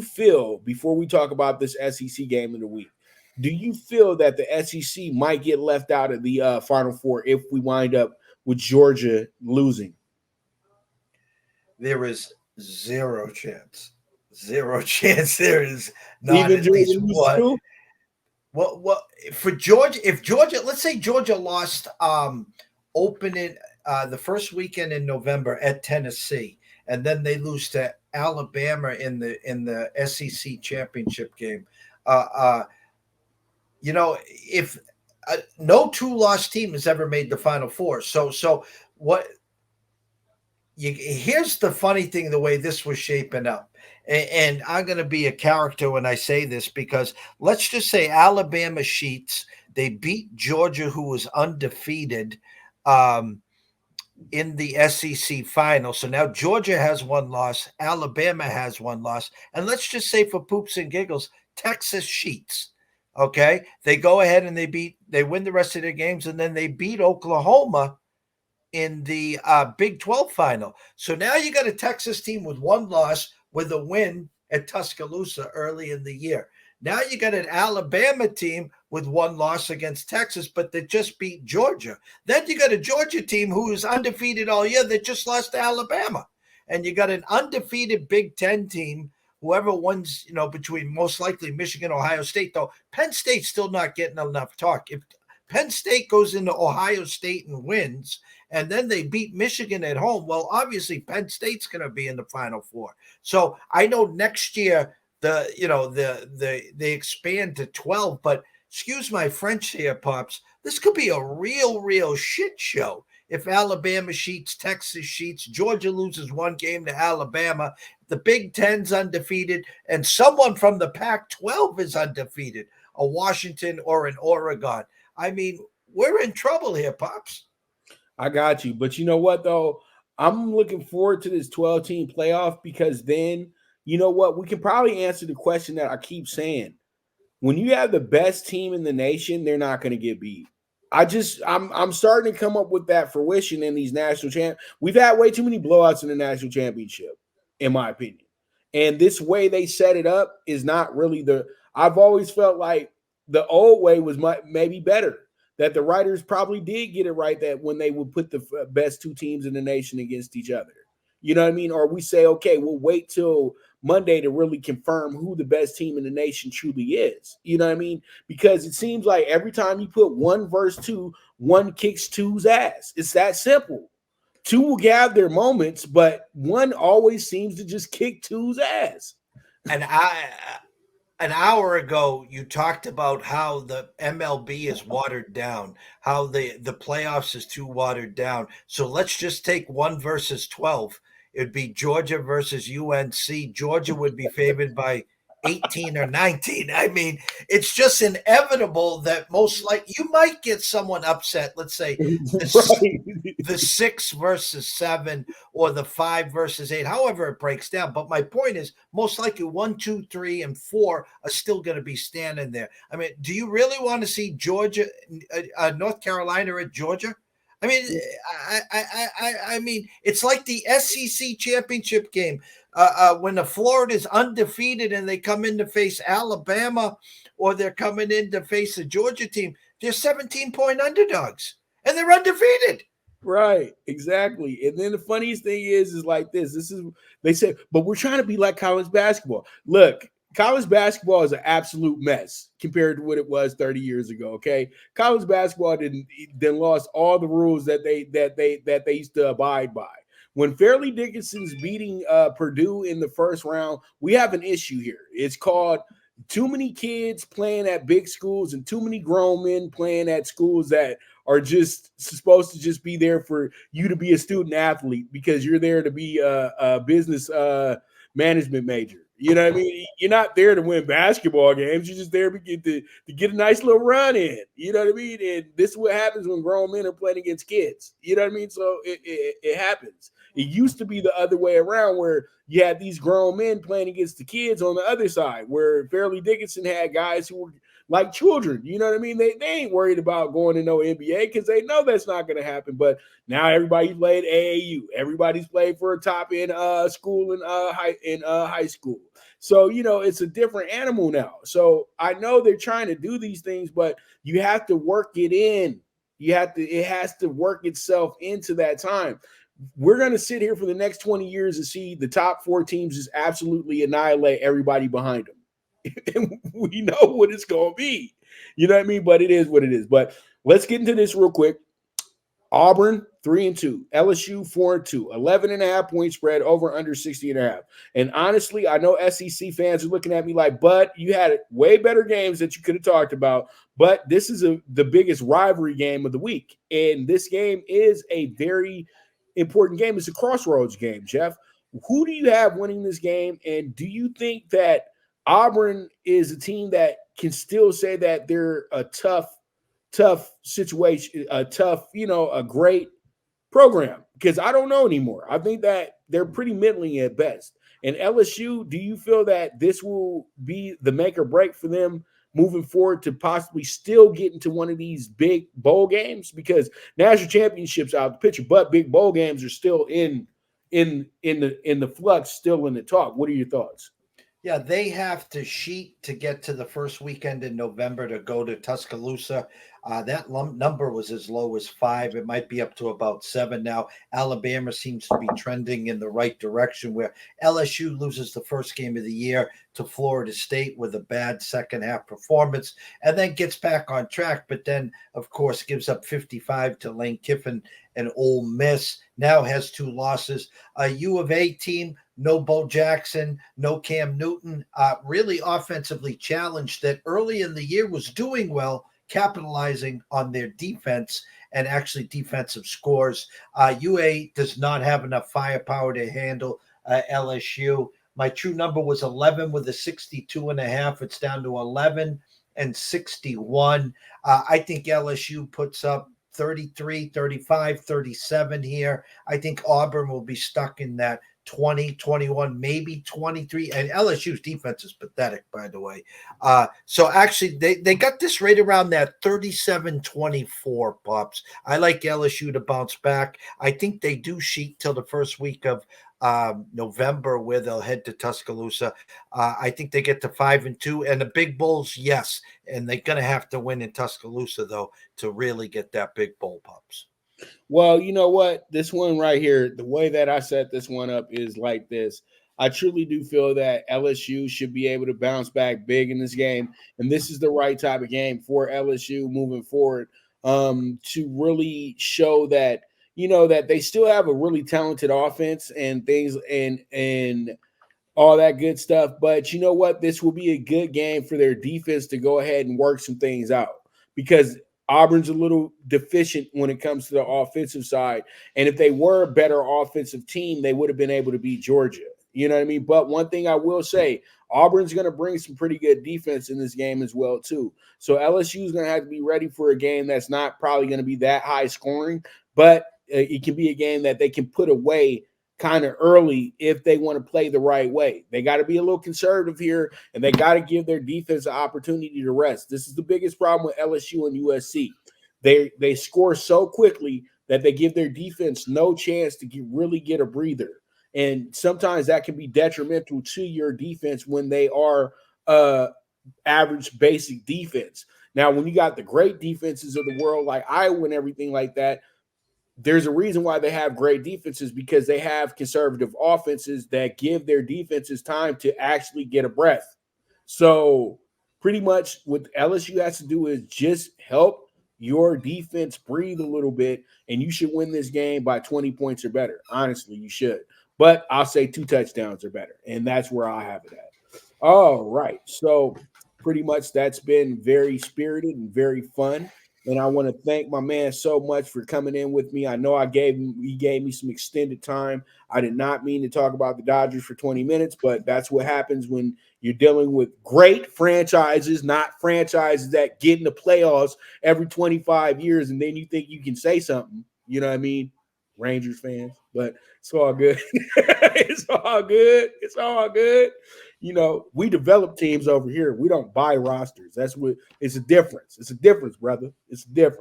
feel, before we talk about this SEC game of the week, do you feel that the SEC might get left out of the Final Four if we wind up with Georgia losing? There is zero chance. Zero chance. There is not Even at Georgia least loses one. too? What for Georgia? If Georgia, let's say Georgia lost opening the first weekend in November at Tennessee, and then they lose to Alabama in the SEC championship game. Uh, uh, if no two-loss team has ever made the Final Four, so what? Here's the funny thing: the way this was shaping up, and I'm going to be a character when I say this because let's just say Alabama Sheets they beat Georgia, who was undefeated. Um, in the SEC final. So now Georgia has one loss, Alabama has one loss, and let's just say for poops and giggles, Texas Sheets. Okay, they go ahead and they win the rest of their games, and then they beat Oklahoma in the Big 12 final. So now you got a Texas team with one loss with a win at Tuscaloosa early in the year. Now you got an Alabama team with one loss against Texas, but they just beat Georgia. Then you got a Georgia team who is undefeated all year that just lost to Alabama. And you got an undefeated Big Ten team, whoever wins, between most likely Michigan, Ohio State, though Penn State's still not getting enough talk. If Penn State goes into Ohio State and wins, and then they beat Michigan at home, well, obviously Penn State's going to be in the Final Four. So I know next year they expand to 12, but excuse my French here, Pops, this could be a real shit show. If Alabama sheets, Texas sheets, Georgia loses one game to Alabama, the Big Ten's undefeated, and someone from the Pac-12 is undefeated, a Washington or an Oregon. I mean, we're in trouble here, Pops. I got you. But you know what, though? I'm looking forward to this 12-team playoff because then, you know what? We can probably answer the question that I keep saying. When you have the best team in the nation, they're not going to get beat. I'm starting to come up with that fruition in these national champ. We've had way too many blowouts in the national championship, in my opinion. And this way they set it up is not really I've always felt like the old way was maybe better. That the writers probably did get it right that when they would put the best two teams in the nation against each other. You know what I mean? Or we say, okay, we'll wait till Monday to really confirm who the best team in the nation truly is. You know what I mean? Because it seems like every time you put one versus two, one kicks two's ass. It's that simple. Two will have their moments, but one always seems to just kick two's ass. And an hour ago, you talked about how the MLB is watered down, how the playoffs is too watered down. So let's just take 1 versus 12. It'd be Georgia versus UNC. Georgia would be favored by 18 or 19. I mean, it's just inevitable that most likely you might get someone upset. Let's say the 6 versus 7 or the 5 versus 8, however it breaks down. But my point is, most likely 1, 2, 3, and 4 are still going to be standing there. I mean, do you really want to see Georgia, North Carolina at Georgia? I mean, I mean, it's like the SEC championship game when the Florida's undefeated and they come in to face Alabama, or they're coming in to face the Georgia team. They're 17-point underdogs, and they're undefeated. Right, exactly. And then the funniest thing is like this. They say, but we're trying to be like college basketball. Look, college basketball is an absolute mess compared to what it was 30 years ago. Okay, college basketball then lost all the rules that they used to abide by. When Fairleigh Dickinson's beating Purdue in the first round, we have an issue here. It's called too many kids playing at big schools and too many grown men playing at schools that are just supposed to just be there for you to be a student athlete because you're there to be a business management major. You know what I mean? You're not there to win basketball games. You're just there to get a nice little run in. You know what I mean? And this is what happens when grown men are playing against kids. You know what I mean? So it happens. It used to be the other way around where you had these grown men playing against the kids on the other side, where Fairleigh Dickinson had guys who were like children. You know what I mean? They ain't worried about going to no NBA because they know that's not going to happen. But now everybody's played AAU. Everybody's played for a top end school in high school. So, it's a different animal now. So I know they're trying to do these things, but you have to work it in. It has to work itself into that time. We're going to sit here for the next 20 years and see the top four teams just absolutely annihilate everybody behind them. And we know what it's going to be. You know what I mean? But it is what it is. But let's get into this real quick. Auburn 3-2, LSU 4-2, 11.5 point spread, over under 60.5. And honestly, I know SEC fans are looking at me like, but you had way better games that you could have talked about. But this is the biggest rivalry game of the week. And this game is a very important game. It's a crossroads game, Jeff. Who do you have winning this game? And do you think that Auburn is a team that can still say that they're a tough situation, a great program? Because I don't know anymore. I think that they're pretty middling at best. And LSU, do you feel that this will be the make or break for them moving forward to possibly still get into one of these big bowl games? Because national championships out the picture, but big bowl games are still in the flux, still in the talk. What are your thoughts? Yeah, they have to sheet to get to the first weekend in November to go to Tuscaloosa. That number was as low as 5. It might be up to about 7 now. Alabama seems to be trending in the right direction, where LSU loses the first game of the year to Florida State with a bad second half performance and then gets back on track. But then, of course, gives up 55 to Lane Kiffin and Ole Miss. Now has 2 losses. A U of A team, no Bo Jackson, no Cam Newton, really offensively challenged, that early in the year was doing well, capitalizing on their defense and actually defensive scores. UA does not have enough firepower to handle LSU. My true number was 11 with a 62.5. It's down to 11 and 61. I think LSU puts up 33, 35, 37 here. I think Auburn will be stuck in that 20, 21, maybe 23. And LSU's defense is pathetic, by the way. So actually, they got this right around that 37-24, Pops. I like LSU to bounce back. I think they do sheet till the first week of November, where they'll head to Tuscaloosa. I think they get to 5-2. And the big bowls, yes. And they're going to have to win in Tuscaloosa, though, to really get that big bowl, Pops. Well, you know what? This one right here, the way that I set this one up is like this. I truly do feel that LSU should be able to bounce back big in this game. And this is the right type of game for LSU moving forward, to really show that, that they still have a really talented offense and things and all that good stuff. But you know what? This will be a good game for their defense to go ahead and work some things out, because Auburn's a little deficient when it comes to the offensive side. And if they were a better offensive team, they would have been able to beat Georgia. You know what I mean? But one thing I will say, Auburn's going to bring some pretty good defense in this game as well, too. So LSU is going to have to be ready for a game that's not probably going to be that high scoring, but it can be a game that they can put away kind of early if they want to play the right way. They got to be a little conservative here, and they got to give their defense an opportunity to rest. This is the biggest problem with LSU and USC. They score so quickly that they give their defense no chance to really get a breather. And sometimes that can be detrimental to your defense when they are average basic defense. Now, when you got the great defenses of the world like Iowa and everything like that, there's a reason why they have great defenses, because they have conservative offenses that give their defenses time to actually get a breath. So pretty much what LSU has to do is just help your defense breathe a little bit, and you should win this game by 20 points or better. Honestly, you should. But I'll say 2 touchdowns or better, and that's where I have it at. All right. So pretty much that's been very spirited and very fun. And I want to thank my man so much for coming in with me. I know he gave me some extended time. I did not mean to talk about the Dodgers for 20 minutes, but that's what happens when you're dealing with great franchises, not franchises that get in the playoffs every 25 years. And then you think you can say something, you know what I mean? Rangers fans, but it's all good. It's all good. It's all good. We develop teams over here. We don't buy rosters. That's what it's a difference. It's a difference, brother. It's a difference.